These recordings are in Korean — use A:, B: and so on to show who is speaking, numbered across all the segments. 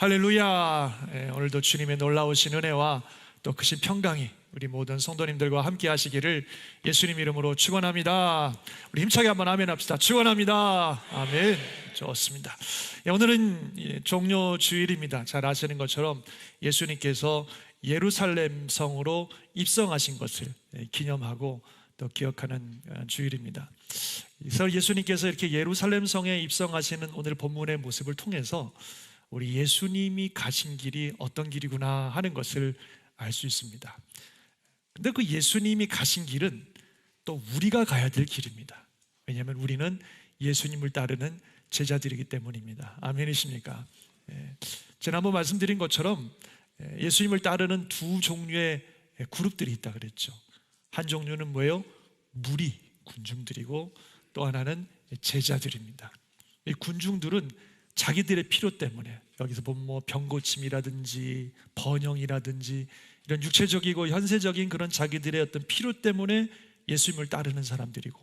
A: 할렐루야. 오늘도 주님의 놀라우신 은혜와 또 크신 평강이 우리 모든 성도님들과 함께 하시기를 예수님 이름으로 축원합니다. 우리 힘차게 한번 아멘 합시다. 축원합니다. 아멘. 좋습니다. 오늘은 종료 주일입니다. 잘 아시는 것처럼 예수님께서 예루살렘 성으로 입성하신 것을 기념하고 또 기억하는 주일입니다. 그래서 예수님께서 이렇게 예루살렘 성에 입성하시는 오늘 본문의 모습을 통해서 우리 예수님이 가신 길이 어떤 길이구나 하는 것을 알 수 있습니다. 근데 그 예수님이 가신 길은 또 우리가 가야 될 길입니다. 왜냐하면 우리는 예수님을 따르는 제자들이기 때문입니다. 아멘이십니까? 지난번 말씀드린 것처럼 예수님을 따르는 두 종류의 그룹들이 있다 그랬죠. 한 종류는 뭐예요? 무리, 군중들이고 또 하나는 제자들입니다. 이 군중들은 자기들의 필요 때문에, 여기서 보면 뭐 병고침이라든지 번영이라든지 이런 육체적이고 현세적인 그런 자기들의 어떤 필요 때문에 예수님을 따르는 사람들이고,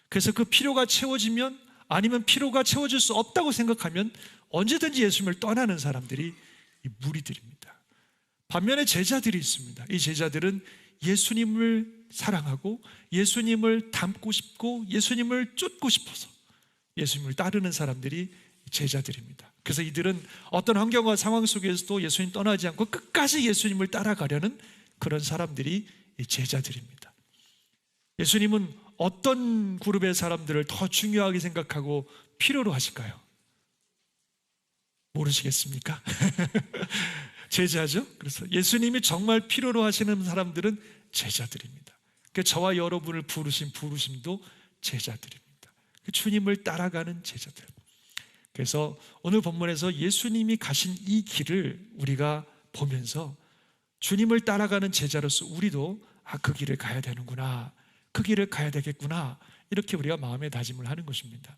A: 그래서 그 필요가 채워지면, 아니면 필요가 채워질 수 없다고 생각하면 언제든지 예수님을 떠나는 사람들이 이 무리들입니다. 반면에 제자들이 있습니다. 이 제자들은 예수님을 사랑하고 예수님을 닮고 싶고 예수님을 쫓고 싶어서 예수님을 따르는 사람들이 제자들입니다. 그래서 이들은 어떤 환경과 상황 속에서도 예수님 떠나지 않고 끝까지 예수님을 따라가려는 그런 사람들이 제자들입니다. 예수님은 어떤 그룹의 사람들을 더 중요하게 생각하고 필요로 하실까요? 모르시겠습니까? 제자죠. 그래서 예수님이 정말 필요로 하시는 사람들은 제자들입니다. 저와 여러분을 부르신 부르심도 제자들입니다. 주님을 따라가는 제자들. 그래서 오늘 본문에서 예수님이 가신 이 길을 우리가 보면서 주님을 따라가는 제자로서 우리도 그 길을 가야 되는구나, 그 길을 가야 되겠구나, 이렇게 우리가 마음에 다짐을 하는 것입니다.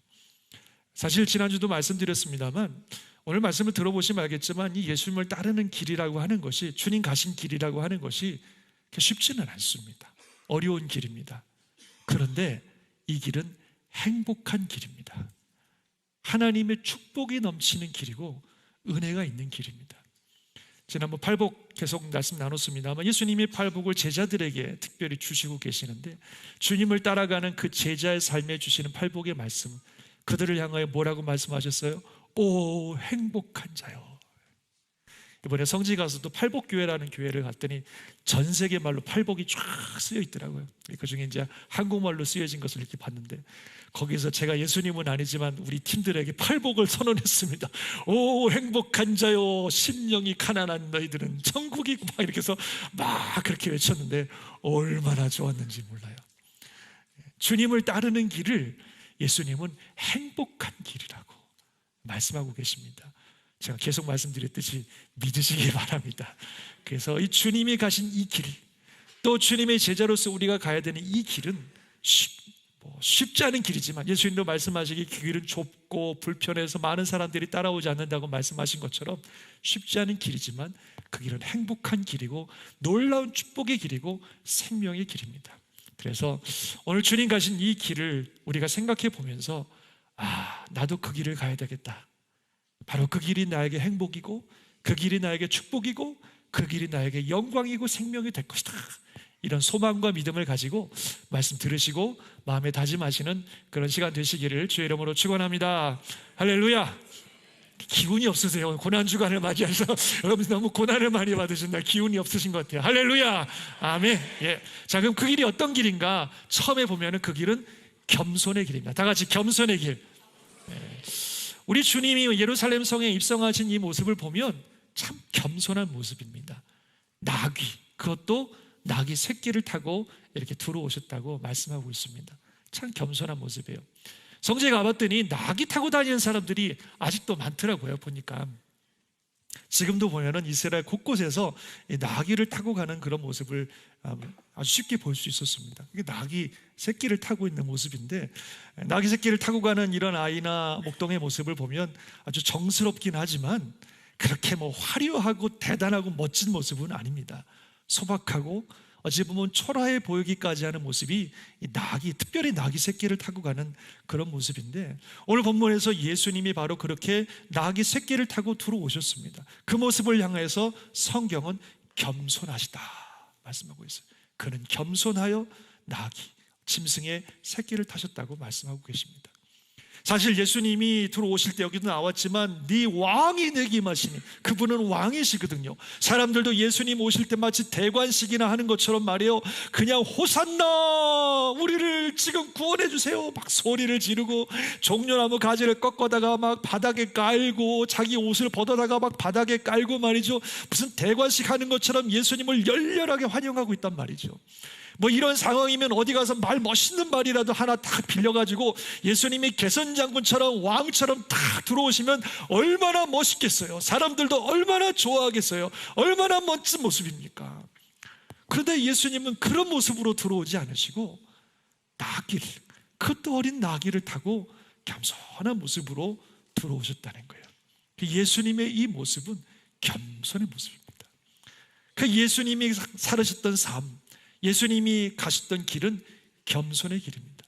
A: 사실 지난주도 말씀드렸습니다만 오늘 말씀을 들어보시면 알겠지만 이 예수님을 따르는 길이라고 하는 것이, 주님 가신 길이라고 하는 것이 쉽지는 않습니다. 어려운 길입니다. 그런데 이 길은 행복한 길입니다. 하나님의 축복이 넘치는 길이고 은혜가 있는 길입니다. 지난번 팔복 계속 말씀 나눴습니다만 예수님이 팔복을 제자들에게 특별히 주시고 계시는데, 주님을 따라가는 그 제자의 삶에 주시는 팔복의 말씀, 그들을 향하여 뭐라고 말씀하셨어요? 오 행복한 자요. 이번에 성지 가서도 팔복교회라는 교회를 갔더니 전 세계 말로 팔복이 쫙 쓰여 있더라고요. 그 중에 이제 한국말로 쓰여진 것을 이렇게 봤는데, 거기서 제가 예수님은 아니지만 우리 팀들에게 팔복을 선언했습니다. 오 행복한 자요, 심령이 가난한 너희들은 천국이고, 막 이렇게 해서 막 그렇게 외쳤는데 얼마나 좋았는지 몰라요. 주님을 따르는 길을 예수님은 행복한 길이라고 말씀하고 계십니다. 제가 계속 말씀드렸듯이 믿으시기 바랍니다. 그래서 이 주님이 가신 이 길, 또 주님의 제자로서 우리가 가야 되는 이 길은 쉽지 않은 길이지만, 예수님도 말씀하시기 그 길은 좁고 불편해서 많은 사람들이 따라오지 않는다고 말씀하신 것처럼 쉽지 않은 길이지만 그 길은 행복한 길이고 놀라운 축복의 길이고 생명의 길입니다. 그래서 오늘 주님 가신 이 길을 우리가 생각해 보면서 나도 그 길을 가야 되겠다. 바로 그 길이 나에게 행복이고 그 길이 나에게 축복이고 그 길이 나에게 영광이고 생명이 될 것이다, 이런 소망과 믿음을 가지고 말씀 들으시고 마음에 다짐하시는 그런 시간 되시기를 주의 이름으로 축원합니다. 할렐루야. 기운이 없으세요. 고난주간을 맞이해서 여러분 너무 고난을 많이 받으신다. 기운이 없으신 것 같아요. 할렐루야. 아멘. 자, 그럼 그 길이 어떤 길인가? 처음에 보면은 그 길은 겸손의 길입니다. 다 같이 겸손의 길. 우리 주님이 예루살렘 성에 입성하신 이 모습을 보면 참 겸손한 모습입니다. 나귀, 그것도 나귀 새끼를 타고 이렇게 들어오셨다고 말씀하고 있습니다. 참 겸손한 모습이에요. 성지에 가봤더니 나귀 타고 다니는 사람들이 아직도 많더라고요. 보니까 지금도 보면은 이스라엘 곳곳에서 나귀를 타고 가는 그런 모습을 아주 쉽게 볼 수 있었습니다. 이게 나귀 새끼를 타고 있는 모습인데, 나귀 새끼를 타고 가는 이런 아이나 목동의 모습을 보면 아주 정스럽긴 하지만 그렇게 화려하고 대단하고 멋진 모습은 아닙니다. 소박하고 어찌 보면 초라해 보이기까지 하는 모습이 이 낙이, 특별히 낙이 새끼를 타고 가는 그런 모습인데, 오늘 본문에서 예수님이 바로 그렇게 낙이 새끼를 타고 들어오셨습니다. 그 모습을 향해서 성경은 겸손하시다 말씀하고 있어요. 그는 겸손하여 낙이, 짐승의 새끼를 타셨다고 말씀하고 계십니다. 사실 예수님이 들어오실 때 여기도 나왔지만 네 왕이 내게 임하시니, 그분은 왕이시거든요. 사람들도 예수님 오실 때 마치 대관식이나 하는 것처럼 말이에요, 그냥 호산나 우리를 지금 구원해 주세요 막 소리를 지르고, 종려나무 가지를 꺾어다가 막 바닥에 깔고, 자기 옷을 벗어다가 막 바닥에 깔고 말이죠, 무슨 대관식 하는 것처럼 예수님을 열렬하게 환영하고 있단 말이죠. 뭐 이런 상황이면 어디 가서 말 멋있는 말이라도 하나 딱 빌려가지고 예수님이 개선장군처럼 왕처럼 딱 들어오시면 얼마나 멋있겠어요. 사람들도 얼마나 좋아하겠어요. 얼마나 멋진 모습입니까? 그런데 예수님은 그런 모습으로 들어오지 않으시고 나귀를, 그것도 어린 나귀를 타고 겸손한 모습으로 들어오셨다는 거예요. 예수님의 이 모습은 겸손의 모습입니다. 그 예수님이 살으셨던 삶, 예수님이 가셨던 길은 겸손의 길입니다.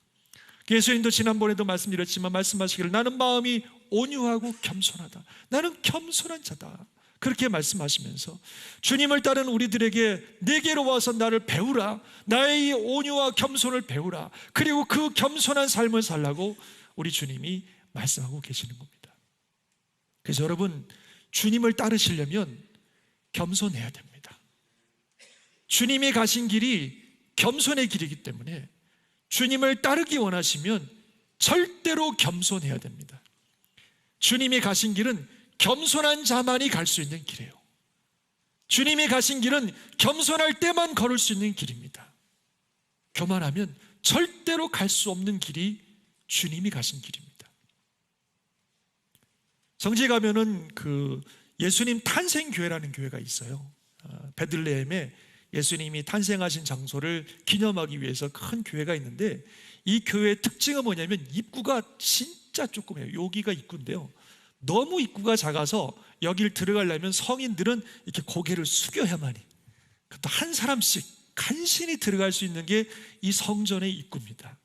A: 예수님도 지난번에도 말씀드렸지만 말씀하시기를 나는 마음이 온유하고 겸손하다, 나는 겸손한 자다, 그렇게 말씀하시면서 주님을 따른 우리들에게 내게로 와서 나를 배우라, 나의 이 온유와 겸손을 배우라, 그리고 그 겸손한 삶을 살라고 우리 주님이 말씀하고 계시는 겁니다. 그래서 여러분, 주님을 따르시려면 겸손해야 됩니다. 주님이 가신 길이 겸손의 길이기 때문에 주님을 따르기 원하시면 절대로 겸손해야 됩니다. 주님이 가신 길은 겸손한 자만이 갈 수 있는 길이에요. 주님이 가신 길은 겸손할 때만 걸을 수 있는 길입니다. 교만하면 절대로 갈 수 없는 길이 주님이 가신 길입니다. 성지에 가면은 그 예수님 탄생교회라는 교회가 있어요. 베들레헴에 예수님이 탄생하신 장소를 기념하기 위해서 큰 교회가 있는데, 이 교회의 특징은 뭐냐면 입구가 진짜 조그매요. 여기가 입구인데요, 너무 입구가 작아서 여기를 들어가려면 성인들은 이렇게 고개를 숙여야만이, 또 한 사람씩 간신히 들어갈 수 있는 게 이 성전의 입구입니다.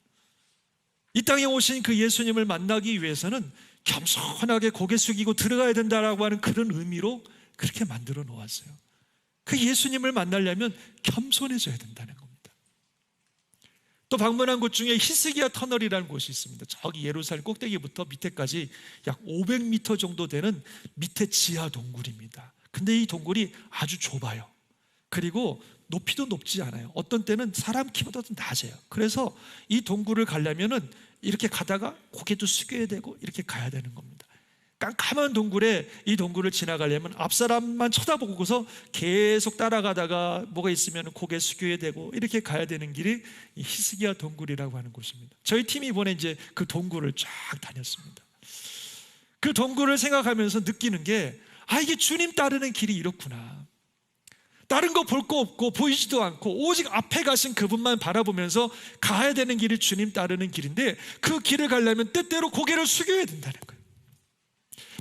A: 이 땅에 오신 그 예수님을 만나기 위해서는 겸손하게 고개 숙이고 들어가야 된다라고 하는 그런 의미로 그렇게 만들어 놓았어요. 그 예수님을 만나려면 겸손해져야 된다는 겁니다. 또 방문한 곳 중에 히스기야 터널이라는 곳이 있습니다. 저기 예루살렘 꼭대기부터 밑에까지 약 500m 정도 되는 밑에 지하 동굴입니다. 근데 이 동굴이 아주 좁아요. 그리고 높이도 높지 않아요. 어떤 때는 사람 키보다도 낮아요. 그래서 이 동굴을 가려면은 이렇게 가다가 고개도 숙여야 되고 이렇게 가야 되는 겁니다. 깜깜한 동굴에, 이 동굴을 지나가려면 앞사람만 쳐다보고서 계속 따라가다가 뭐가 있으면 고개 숙여야 되고 이렇게 가야 되는 길이 이 히스기야 동굴이라고 하는 곳입니다. 저희 팀이 이번에 이제 그 동굴을 쫙 다녔습니다. 그 동굴을 생각하면서 느끼는 게, 이게 주님 따르는 길이 이렇구나. 다른 거 볼 거 없고 보이지도 않고 오직 앞에 가신 그분만 바라보면서 가야 되는 길이 주님 따르는 길인데, 그 길을 가려면 때때로 고개를 숙여야 된다는 거예요.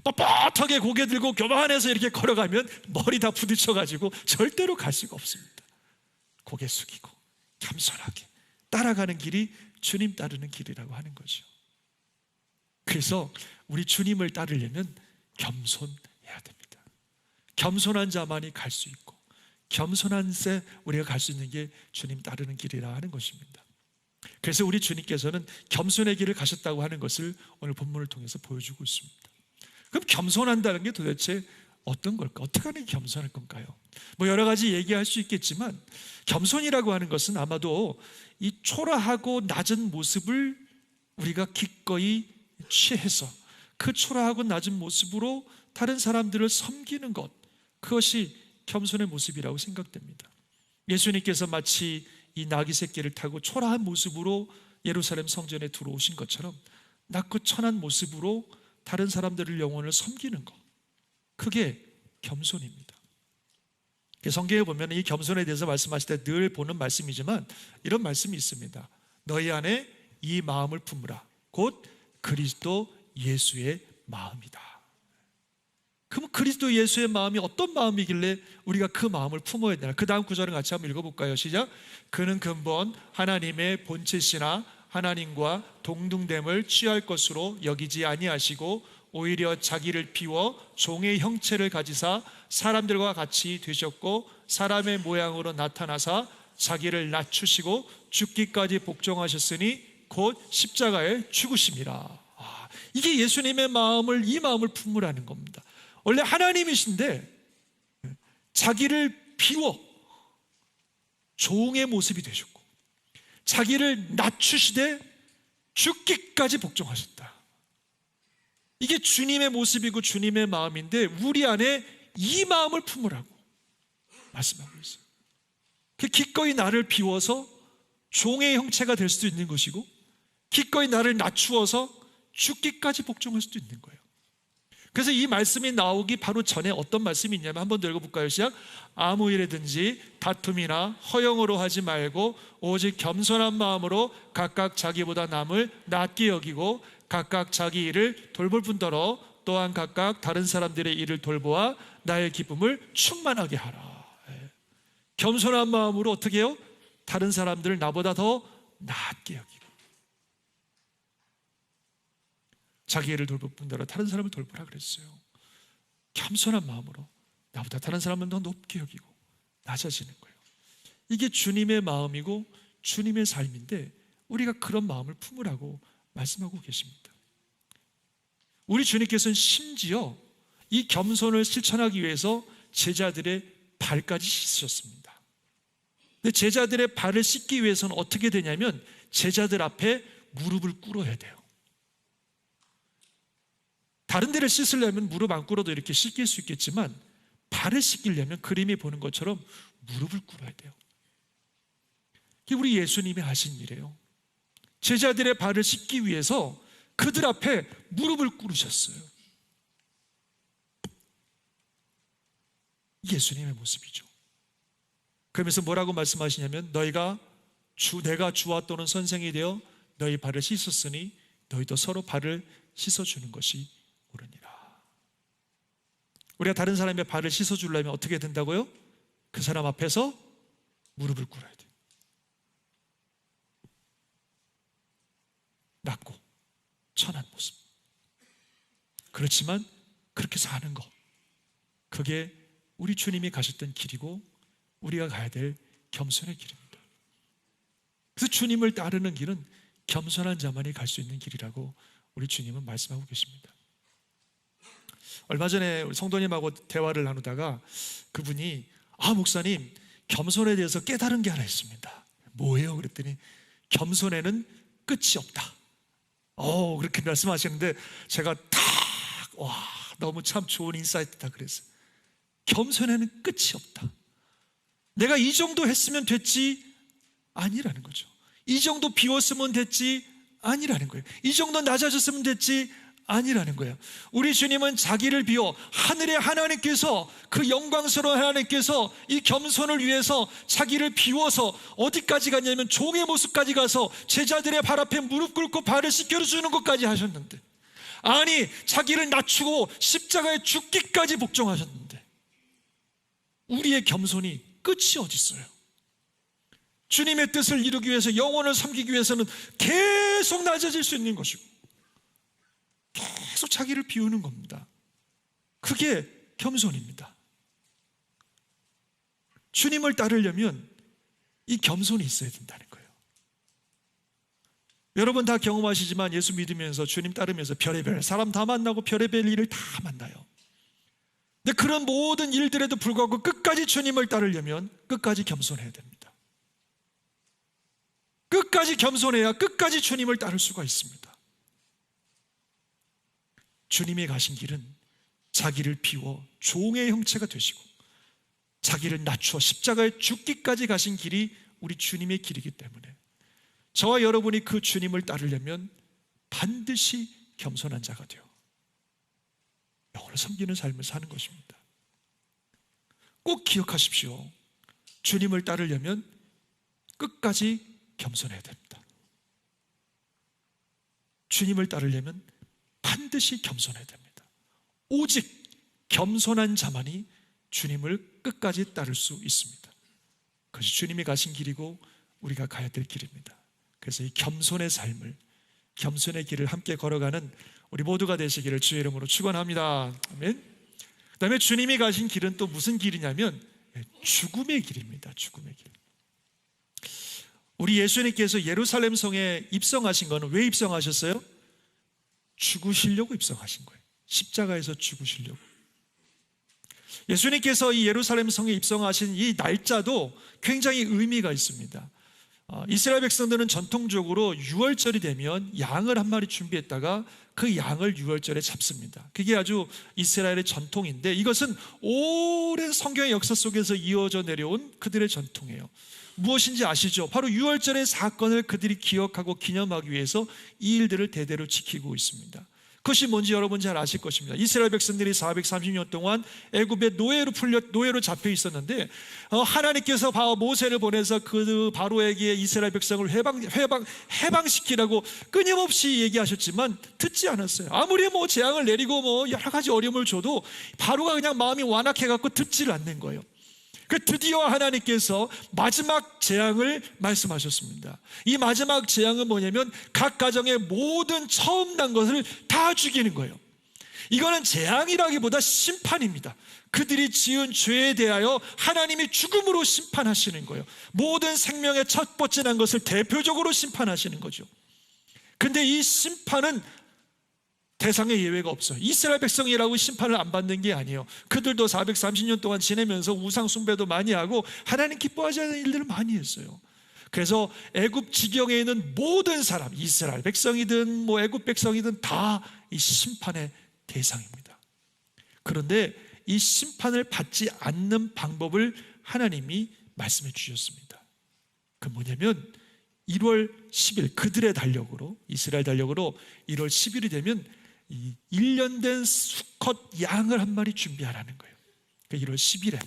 A: 뻣뻣하게 고개 들고 교만해서 이렇게 걸어가면 머리 다 부딪혀가지고 절대로 갈 수가 없습니다. 고개 숙이고 겸손하게 따라가는 길이 주님 따르는 길이라고 하는 거죠. 그래서 우리 주님을 따르려면 겸손해야 됩니다. 겸손한 자만이 갈 수 있고, 겸손한 새 우리가 갈 수 있는 게 주님 따르는 길이라 하는 것입니다. 그래서 우리 주님께서는 겸손의 길을 가셨다고 하는 것을 오늘 본문을 통해서 보여주고 있습니다. 그럼 겸손한다는 게 도대체 어떤 걸까? 어떻게 하는 게 겸손할 건가요? 뭐 여러 가지 얘기할 수 있겠지만, 겸손이라고 하는 것은 아마도 이 초라하고 낮은 모습을 우리가 기꺼이 취해서 그 초라하고 낮은 모습으로 다른 사람들을 섬기는 것, 그것이 겸손의 모습이라고 생각됩니다. 예수님께서 마치 이 나귀 새끼를 타고 초라한 모습으로 예루살렘 성전에 들어오신 것처럼 낮고 천한 모습으로 다른 사람들의 영혼을 섬기는 것, 그게 겸손입니다. 성경에 보면 이 겸손에 대해서 말씀하실 때 늘 보는 말씀이지만 이런 말씀이 있습니다. 너희 안에 이 마음을 품으라. 곧 그리스도 예수의 마음이다. 그럼 그리스도 예수의 마음이 어떤 마음이길래 우리가 그 마음을 품어야 되나? 그 다음 구절을 같이 한번 읽어볼까요? 시작. 그는 근본 하나님의 본체시나 하나님과 동등됨을 취할 것으로 여기지 아니하시고 오히려 자기를 비워 종의 형체를 가지사 사람들과 같이 되셨고 사람의 모양으로 나타나사 자기를 낮추시고 죽기까지 복종하셨으니 곧 십자가에 죽으심이라. 이게 예수님의 마음을, 이 마음을 품으라는 겁니다. 원래 하나님이신데 자기를 비워 종의 모습이 되셨고 자기를 낮추시되 죽기까지 복종하셨다. 이게 주님의 모습이고 주님의 마음인데 우리 안에 이 마음을 품으라고 말씀하고 있어요. 기꺼이 나를 비워서 종의 형체가 될 수도 있는 것이고 기꺼이 나를 낮추어서 죽기까지 복종할 수도 있는 거예요. 그래서 이 말씀이 나오기 바로 전에 어떤 말씀이 있냐면 한번 더 읽어볼까요? 시작. 아무 일이든지 다툼이나 허영으로 하지 말고 오직 겸손한 마음으로 각각 자기보다 남을 낮게 여기고 각각 자기 일을 돌볼 뿐더러 또한 각각 다른 사람들의 일을 돌보아 나의 기쁨을 충만하게 하라. 겸손한 마음으로 어떻게 해요? 다른 사람들을 나보다 더 낮게 여기고 자기 일을 돌볼 뿐더러 다른 사람을 돌보라 그랬어요. 겸손한 마음으로 나보다 다른 사람은 더 높게 여기고 낮아지는 거예요. 이게 주님의 마음이고 주님의 삶인데 우리가 그런 마음을 품으라고 말씀하고 계십니다. 우리 주님께서는 심지어 이 겸손을 실천하기 위해서 제자들의 발까지 씻으셨습니다. 근데 제자들의 발을 씻기 위해서는 어떻게 되냐면 제자들 앞에 무릎을 꿇어야 돼요. 다른 데를 씻으려면 무릎 안 꿇어도 이렇게 씻길 수 있겠지만 발을 씻기려면 그림이 보는 것처럼 무릎을 꿇어야 돼요. 이게 우리 예수님이 하신 일이에요. 제자들의 발을 씻기 위해서 그들 앞에 무릎을 꿇으셨어요. 예수님의 모습이죠. 그러면서 뭐라고 말씀하시냐면 내가 주와 또는 선생이 되어 너희 발을 씻었으니 너희도 서로 발을 씻어주는 것이 옳으니라. 우리가 다른 사람의 발을 씻어주려면 어떻게 된다고요? 그 사람 앞에서 무릎을 꿇어야 돼요. 낮고 천한 모습. 그렇지만 그렇게 사는 것, 그게 우리 주님이 가셨던 길이고 우리가 가야 될 겸손의 길입니다. 그래서 주님을 따르는 길은 겸손한 자만이 갈 수 있는 길이라고 우리 주님은 말씀하고 계십니다. 얼마 전에 우리 성도님하고 대화를 나누다가 그분이 목사님 겸손에 대해서 깨달은 게 하나 있습니다. 뭐예요? 그랬더니 겸손에는 끝이 없다. 그렇게 말씀하시는데 제가 너무 참 좋은 인사이트다 그랬어요. 겸손에는 끝이 없다. 내가 이 정도 했으면 됐지 아니라는 거죠. 이 정도 비웠으면 됐지 아니라는 거예요. 이 정도 낮아졌으면 됐지 아니라는 거예요. 우리 주님은 자기를 비워 하늘의 하나님께서, 그 영광스러운 하나님께서 이 겸손을 위해서 자기를 비워서 어디까지 갔냐면 종의 모습까지 가서 제자들의 발 앞에 무릎 꿇고 발을 씻겨주는 것까지 하셨는데, 아니 자기를 낮추고 십자가에 죽기까지 복종하셨는데 우리의 겸손이 끝이 어디 있어요? 주님의 뜻을 이루기 위해서, 영혼을 섬기기 위해서는 계속 낮아질 수 있는 것이고 계속 자기를 비우는 겁니다. 그게 겸손입니다. 주님을 따르려면 이 겸손이 있어야 된다는 거예요. 여러분 다 경험하시지만 예수 믿으면서 주님 따르면서 별의별 사람 다 만나고 별의별 일을 다 만나요. 근데 그런 모든 일들에도 불구하고 끝까지 주님을 따르려면 끝까지 겸손해야 됩니다. 끝까지 겸손해야 끝까지 주님을 따를 수가 있습니다. 주님이 가신 길은 자기를 비워 종의 형체가 되시고 자기를 낮추어 십자가에 죽기까지 가신 길이 우리 주님의 길이기 때문에 저와 여러분이 그 주님을 따르려면 반드시 겸손한 자가 되어 영혼을 섬기는 삶을 사는 것입니다. 꼭 기억하십시오. 주님을 따르려면 끝까지 겸손해야 됩니다. 주님을 따르려면 반드시 겸손해야 됩니다. 오직 겸손한 자만이 주님을 끝까지 따를 수 있습니다. 그것이 주님이 가신 길이고 우리가 가야 될 길입니다. 그래서 이 겸손의 삶을, 겸손의 길을 함께 걸어가는 우리 모두가 되시기를 주의 이름으로 축원합니다. 아멘. 그 다음에 주님이 가신 길은 또 무슨 길이냐면 죽음의 길입니다. 죽음의 길. 우리 예수님께서 예루살렘 성에 입성하신 것은 왜 입성하셨어요? 죽으시려고 입성하신 거예요. 십자가에서 죽으시려고. 예수님께서 이 예루살렘 성에 입성하신 이 날짜도 굉장히 의미가 있습니다. 이스라엘 백성들은 전통적으로 유월절이 되면 양을 한 마리 준비했다가 그 양을 유월절에 잡습니다. 그게 아주 이스라엘의 전통인데, 이것은 오랜 성경의 역사 속에서 이어져 내려온 그들의 전통이에요. 무엇인지 아시죠? 바로 유월절의 사건을 그들이 기억하고 기념하기 위해서 이 일들을 대대로 지키고 있습니다. 그것이 뭔지 여러분 잘 아실 것입니다. 이스라엘 백성들이 430년 동안 애굽의 노예로 잡혀 있었는데, 하나님께서 모세를 보내서 그 바로에게 이스라엘 백성을 해방시키라고 끊임없이 얘기하셨지만 듣지 않았어요. 아무리 재앙을 내리고 여러 가지 어려움을 줘도 바로가 그냥 마음이 완악해갖고 듣지를 않는 거예요. 드디어 하나님께서 마지막 재앙을 말씀하셨습니다. 이 마지막 재앙은 뭐냐면 각 가정의 모든 처음 난 것을 다 죽이는 거예요. 이거는 재앙이라기보다 심판입니다. 그들이 지은 죄에 대하여 하나님이 죽음으로 심판하시는 거예요. 모든 생명의 첫 번째 난 것을 대표적으로 심판하시는 거죠. 근데 이 심판은 대상의 예외가 없어요. 이스라엘 백성이라고 심판을 안 받는 게 아니에요. 그들도 430년 동안 지내면서 우상 숭배도 많이 하고 하나님 기뻐하지 않는 일들을 많이 했어요. 그래서 애굽 지경에 있는 모든 사람, 이스라엘 백성이든 애굽 백성이든 다 이 심판의 대상입니다. 그런데 이 심판을 받지 않는 방법을 하나님이 말씀해 주셨습니다. 그 뭐냐면 1월 10일 그들의 달력으로, 이스라엘 달력으로 1월 10일이 되면 이 1년 된 수컷 양을 한 마리 준비하라는 거예요. 1월 10일에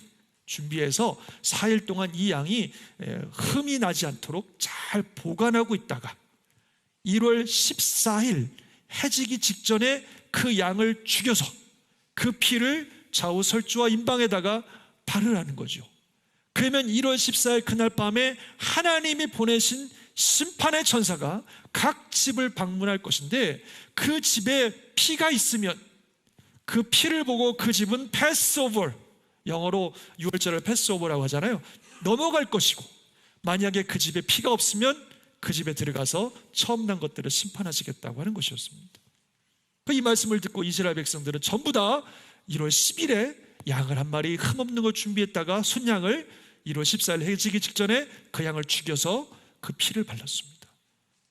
A: 준비해서 4일 동안 이 양이 흠이 나지 않도록 잘 보관하고 있다가 1월 14일 해지기 직전에 그 양을 죽여서 그 피를 좌우 설주와 임방에다가 바르라는 거죠. 그러면 1월 14일 그날 밤에 하나님이 보내신 심판의 천사가 각 집을 방문할 것인데, 그 집에 피가 있으면 그 피를 보고 그 집은 패스오버, 영어로 6월절을 패스오버라고 하잖아요, 넘어갈 것이고, 만약에 그 집에 피가 없으면 그 집에 들어가서 처음 난 것들을 심판하시겠다고 하는 것이었습니다. 이 말씀을 듣고 이스라엘 백성들은 전부 다 1월 10일에 양을 한 마리 흠없는 걸 준비했다가 순양을 1월 14일 해지기 직전에 그 양을 죽여서 그 피를 발랐습니다.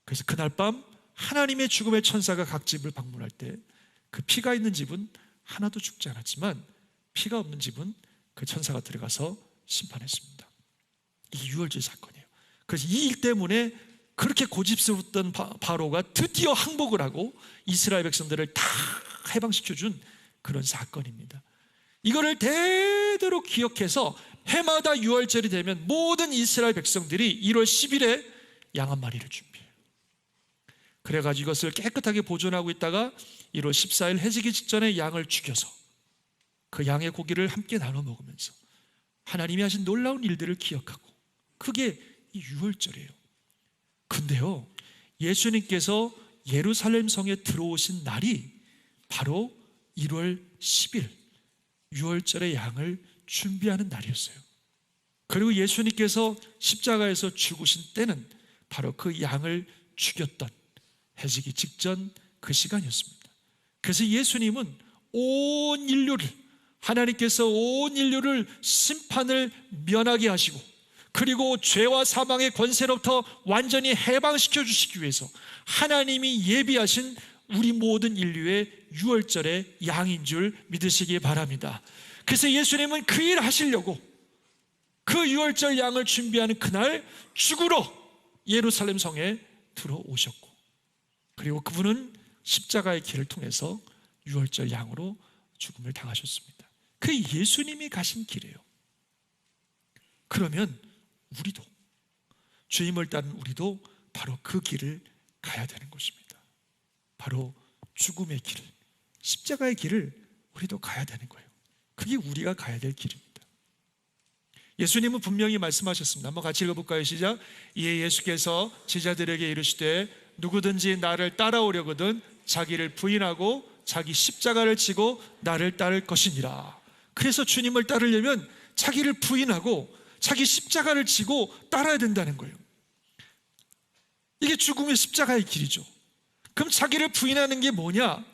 A: 그래서 그날 밤 하나님의 죽음의 천사가 각 집을 방문할 때 그 피가 있는 집은 하나도 죽지 않았지만 피가 없는 집은 그 천사가 들어가서 심판했습니다. 이게 유월절 사건이에요. 그래서 이 일 때문에 그렇게 고집스러웠던 바로가 드디어 항복을 하고 이스라엘 백성들을 다 해방시켜준 그런 사건입니다. 이거를 대대로 기억해서 해마다 유월절이 되면 모든 이스라엘 백성들이 1월 10일에 양 한 마리를 준비해요. 그래가지고 이것을 깨끗하게 보존하고 있다가 1월 14일 해지기 직전에 양을 죽여서 그 양의 고기를 함께 나눠 먹으면서 하나님이 하신 놀라운 일들을 기억하고, 그게 이 유월절이에요. 근데요, 예수님께서 예루살렘 성에 들어오신 날이 바로 1월 10일 유월절의 양을 준비하는 날이었어요. 그리고 예수님께서 십자가에서 죽으신 때는 바로 그 양을 죽였던 해지기 직전 그 시간이었습니다. 그래서 예수님은 온 인류를, 하나님께서 온 인류를 심판을 면하게 하시고, 그리고 죄와 사망의 권세로부터 완전히 해방시켜 주시기 위해서 하나님이 예비하신 우리 모든 인류의 유월절의 양인 줄 믿으시기 바랍니다. 그래서 예수님은 그 일 하시려고 그 유월절 양을 준비하는 그날 죽으러 예루살렘 성에 들어오셨고, 그리고 그분은 십자가의 길을 통해서 유월절 양으로 죽음을 당하셨습니다. 그 예수님이 가신 길이에요. 그러면 우리도, 주님을 따른 우리도 바로 그 길을 가야 되는 것입니다. 바로 죽음의 길, 십자가의 길을 우리도 가야 되는 거예요. 그게 우리가 가야 될 길입니다. 예수님은 분명히 말씀하셨습니다. 한번 같이 읽어볼까요? 시작. 이에 예수께서 제자들에게 이르시되 누구든지 나를 따라오려거든 자기를 부인하고 자기 십자가를 지고 나를 따를 것이니라. 그래서 주님을 따르려면 자기를 부인하고 자기 십자가를 지고 따라야 된다는 거예요. 이게 죽음의 십자가의 길이죠. 그럼 자기를 부인하는 게 뭐냐?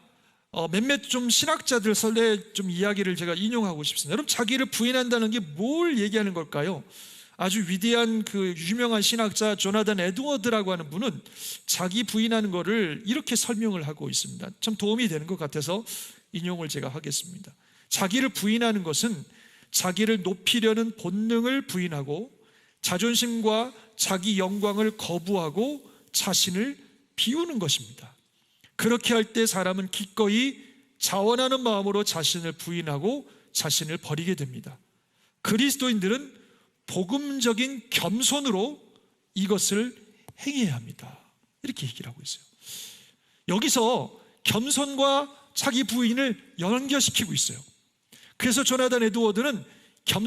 A: 몇몇 좀 신학자들 설레 좀 이야기를 제가 인용하고 싶습니다. 여러분, 자기를 부인한다는 게 뭘 얘기하는 걸까요? 아주 위대한 그 유명한 신학자 조나단 에드워드라고 하는 분은 자기 부인하는 거를 이렇게 설명을 하고 있습니다. 참 도움이 되는 것 같아서 인용을 제가 하겠습니다. 자기를 부인하는 것은 자기를 높이려는 본능을 부인하고 자존심과 자기 영광을 거부하고 자신을 비우는 것입니다. 그렇게 할 때 사람은 기꺼이 자원하는 마음으로 자신을 부인하고 자신을 버리게 됩니다. 그리스도인들은 복음적인 겸손으로 이것을 행해야 합니다. 이렇게 얘기를 하고 있어요. 여기서 겸손과 자기 부인을 연결시키고 있어요. 그래서 조나단 에드워드는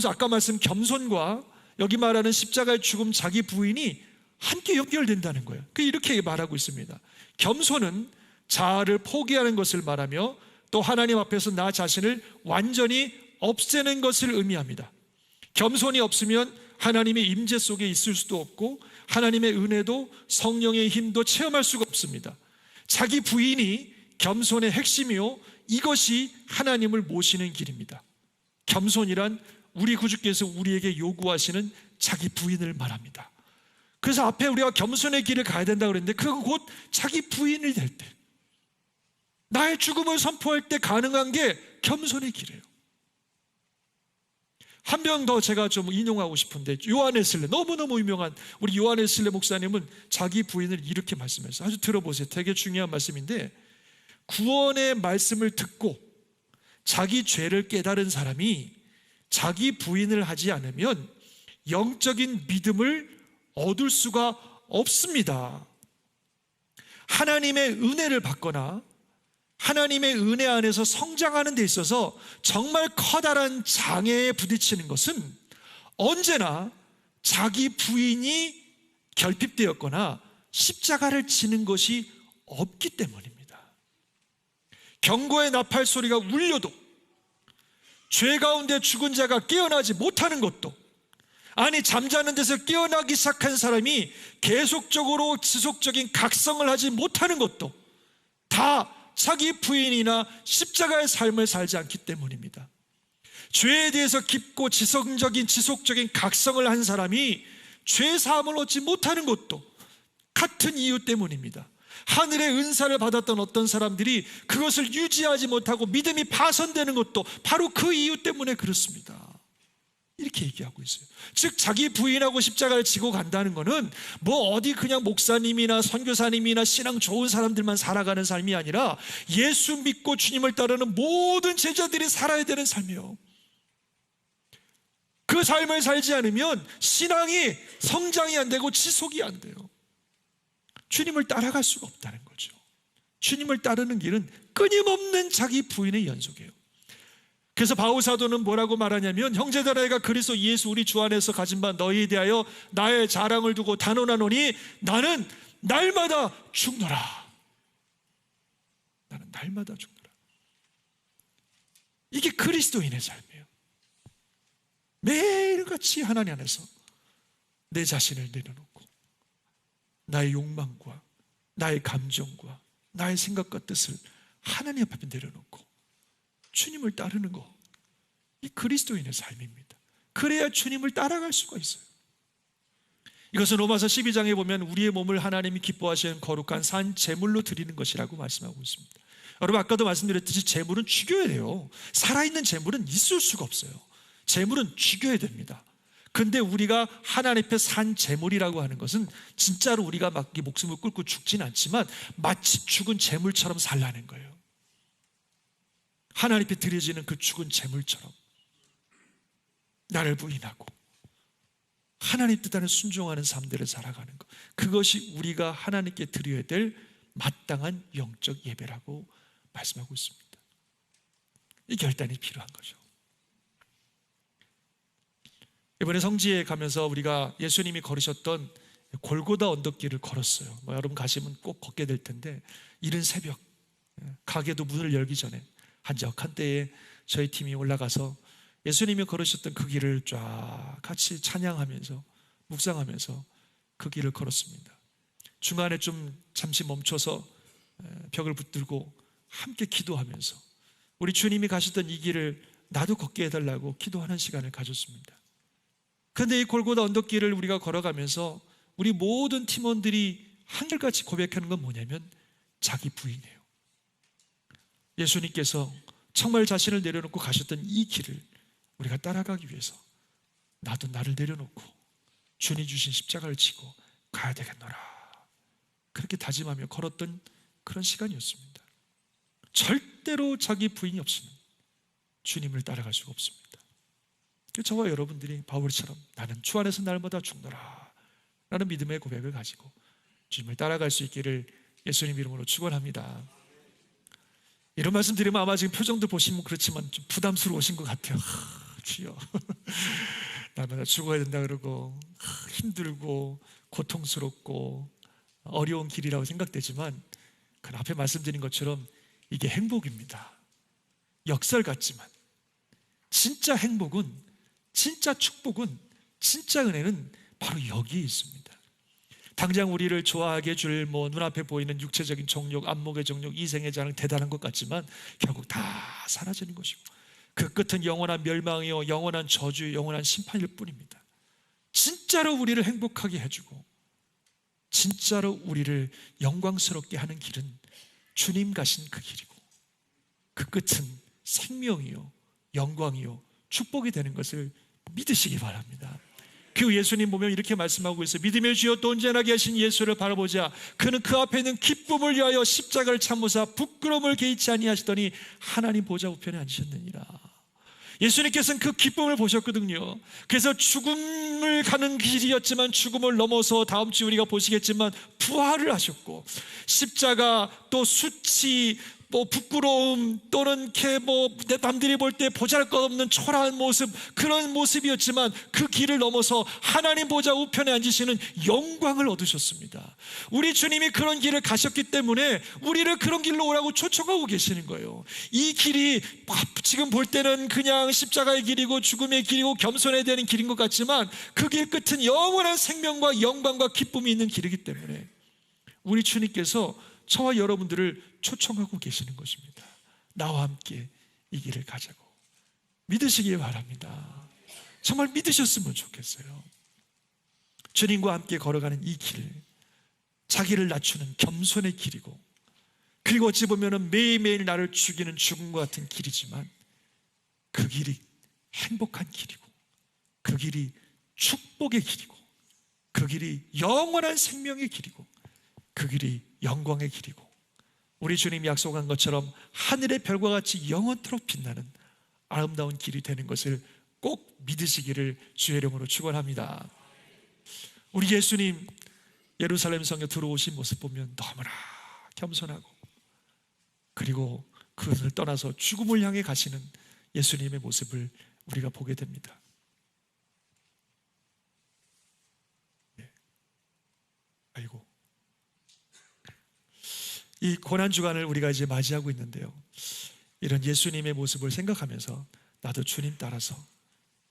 A: 아까 말씀 겸손과 여기 말하는 십자가의 죽음, 자기 부인이 함께 연결된다는 거예요. 이렇게 말하고 있습니다. 겸손은 자아를 포기하는 것을 말하며 또 하나님 앞에서 나 자신을 완전히 없애는 것을 의미합니다. 겸손이 없으면 하나님의 임재 속에 있을 수도 없고 하나님의 은혜도 성령의 힘도 체험할 수가 없습니다. 자기 부인이 겸손의 핵심이요, 이것이 하나님을 모시는 길입니다. 겸손이란 우리 구주께서 우리에게 요구하시는 자기 부인을 말합니다. 그래서 앞에 우리가 겸손의 길을 가야 된다고 그랬는데 그건 곧 자기 부인이 될 때, 나의 죽음을 선포할 때 가능한 게 겸손의 길이에요. 한 명 더 제가 좀 인용하고 싶은데, 요한 웨슬레, 너무너무 유명한 우리 요한 웨슬레 목사님은 자기 부인을 이렇게 말씀했어요. 아주 들어보세요. 되게 중요한 말씀인데, 구원의 말씀을 듣고 자기 죄를 깨달은 사람이 자기 부인을 하지 않으면 영적인 믿음을 얻을 수가 없습니다. 하나님의 은혜를 받거나 하나님의 은혜 안에서 성장하는 데 있어서 정말 커다란 장애에 부딪히는 것은 언제나 자기 부인이 결핍되었거나 십자가를 지는 것이 없기 때문입니다. 경고의 나팔 소리가 울려도 죄 가운데 죽은 자가 깨어나지 못하는 것도, 아니 잠자는 데서 깨어나기 시작한 사람이 계속적으로 지속적인 각성을 하지 못하는 것도 다 자기 부인이나 십자가의 삶을 살지 않기 때문입니다. 죄에 대해서 깊고 지속적인 각성을 한 사람이 죄 사함을 얻지 못하는 것도 같은 이유 때문입니다. 하늘의 은사를 받았던 어떤 사람들이 그것을 유지하지 못하고 믿음이 파손되는 것도 바로 그 이유 때문에 그렇습니다. 이렇게 얘기하고 있어요. 즉 자기 부인하고 십자가를 지고 간다는 것은 뭐 어디 그냥 목사님이나 선교사님이나 신앙 좋은 사람들만 살아가는 삶이 아니라 예수 믿고 주님을 따르는 모든 제자들이 살아야 되는 삶이에요. 그 삶을 살지 않으면 신앙이 성장이 안 되고 지속이 안 돼요. 주님을 따라갈 수가 없다는 거죠. 주님을 따르는 길은 끊임없는 자기 부인의 연속이에요. 그래서 바울 사도는 뭐라고 말하냐면, 형제들아 그리스도 예수 우리 주 안에서 가진 바 너희에 대하여 나의 자랑을 두고 단언하노니 나는 날마다 죽노라. 나는 날마다 죽노라. 이게 그리스도인의 삶이에요. 매일같이 하나님 안에서 내 자신을 내려놓고 나의 욕망과 나의 감정과 나의 생각과 뜻을 하나님 앞에 내려놓고 주님을 따르는 거, 이 그리스도인의 삶입니다. 그래야 주님을 따라갈 수가 있어요. 이것은 로마서 12장에 보면 우리의 몸을 하나님이 기뻐하시는 거룩한 산 제물로 드리는 것이라고 말씀하고 있습니다. 여러분, 아까도 말씀드렸듯이 제물은 죽여야 돼요. 살아있는 제물은 있을 수가 없어요. 제물은 죽여야 됩니다. 근데 우리가 하나님 앞에 산 제물이라고 하는 것은 진짜로 우리가 막 목숨을 끊고 죽진 않지만 마치 죽은 제물처럼 살라는 거예요. 하나님 앞에 드려지는 그 죽은 제물처럼 나를 부인하고 하나님 뜻 안에 순종하는 삶들을 살아가는 것, 그것이 우리가 하나님께 드려야 될 마땅한 영적 예배라고 말씀하고 있습니다. 이 결단이 필요한 거죠. 이번에 성지에 가면서 우리가 예수님이 걸으셨던 골고다 언덕길을 걸었어요. 여러분 가시면 꼭 걷게 될 텐데, 이른 새벽 가게도 문을 열기 전에 한적한 때에 저희 팀이 올라가서 예수님이 걸으셨던 그 길을 쫙 같이 찬양하면서 묵상하면서 그 길을 걸었습니다. 중간에 좀 잠시 멈춰서 벽을 붙들고 함께 기도하면서 우리 주님이 가셨던 이 길을 나도 걷게 해달라고 기도하는 시간을 가졌습니다. 그런데 이 골고다 언덕길을 우리가 걸어가면서 우리 모든 팀원들이 한결같이 고백하는 건 뭐냐면 자기 부인이에요. 예수님께서 정말 자신을 내려놓고 가셨던 이 길을 우리가 따라가기 위해서 나도 나를 내려놓고 주님 주신 십자가를 지고 가야 되겠노라, 그렇게 다짐하며 걸었던 그런 시간이었습니다. 절대로 자기 부인이 없으면 주님을 따라갈 수가 없습니다. 저와 여러분들이 바울처럼 나는 주 안에서 날마다 죽노라 라는 믿음의 고백을 가지고 주님을 따라갈 수 있기를 예수님 이름으로 축원합니다. 이런 말씀 드리면 아마 지금 표정도 보시면 그렇지만 좀 부담스러우신 것 같아요. 주여, 날마다 죽어야 된다 그러고 힘들고 고통스럽고 어려운 길이라고 생각되지만 그 앞에 말씀드린 것처럼 이게 행복입니다. 역설 같지만 진짜 행복은, 진짜 축복은, 진짜 은혜는 바로 여기에 있습니다. 당장 우리를 좋아하게 해줄 눈앞에 보이는 육체적인 정욕, 안목의 정욕, 이생의 자랑 대단한 것 같지만 결국 다 사라지는 것이고 그 끝은 영원한 멸망이요 영원한 저주, 영원한 심판일 뿐입니다. 진짜로 우리를 행복하게 해주고 진짜로 우리를 영광스럽게 하는 길은 주님 가신 그 길이고 그 끝은 생명이요 영광이요 축복이 되는 것을 믿으시기 바랍니다. 그 예수님 보면 이렇게 말씀하고 있어요. 믿음의 주여 또 언제나 계신 예수를 바라보자. 그는 그 앞에 있는 기쁨을 위하여 십자가를 참으사 부끄러움을 개의치 아니하시더니 하나님 보좌 우편에 앉으셨느니라. 예수님께서는 그 기쁨을 보셨거든요. 그래서 죽음을 가는 길이었지만 죽음을 넘어서 다음 주에 우리가 보시겠지만 부활을 하셨고 십자가 또 수치 부끄러움 또는 남들이 볼 때 보잘것없는 초라한 모습, 그런 모습이었지만 그 길을 넘어서 하나님 보좌 우편에 앉으시는 영광을 얻으셨습니다. 우리 주님이 그런 길을 가셨기 때문에 우리를 그런 길로 오라고 초청하고 계시는 거예요. 이 길이 지금 볼 때는 그냥 십자가의 길이고 죽음의 길이고 겸손해야 되는 길인 것 같지만 그 길 끝은 영원한 생명과 영광과 기쁨이 있는 길이기 때문에 우리 주님께서 저와 여러분들을 초청하고 계시는 것입니다. 나와 함께 이 길을 가자고 믿으시기 바랍니다. 정말 믿으셨으면 좋겠어요. 주님과 함께 걸어가는 이 길, 자기를 낮추는 겸손의 길이고 그리고 어찌 보면 매일매일 나를 죽이는 죽음과 같은 길이지만 그 길이 행복한 길이고 그 길이 축복의 길이고 그 길이 영원한 생명의 길이고 그 길이 영광의 길이고 우리 주님이 약속한 것처럼 하늘의 별과 같이 영원토록 빛나는 아름다운 길이 되는 것을 꼭 믿으시기를 주의 이름으로 축원합니다. 우리 예수님 예루살렘 성에 들어오신 모습 보면 너무나 겸손하고 그리고 그것을 떠나서 죽음을 향해 가시는 예수님의 모습을 우리가 보게 됩니다. 아이고, 이 고난주간을 우리가 이제 맞이하고 있는데요, 이런 예수님의 모습을 생각하면서 나도 주님 따라서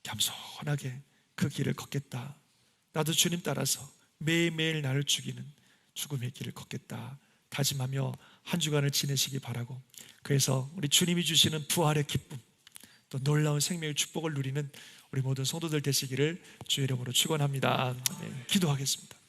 A: 겸손하게 그 길을 걷겠다, 나도 주님 따라서 매일매일 나를 죽이는 죽음의 길을 걷겠다 다짐하며 한 주간을 지내시기 바라고, 그래서 우리 주님이 주시는 부활의 기쁨 또 놀라운 생명의 축복을 누리는 우리 모든 성도들 되시기를 주의 이름으로 축원합니다. 기도하겠습니다.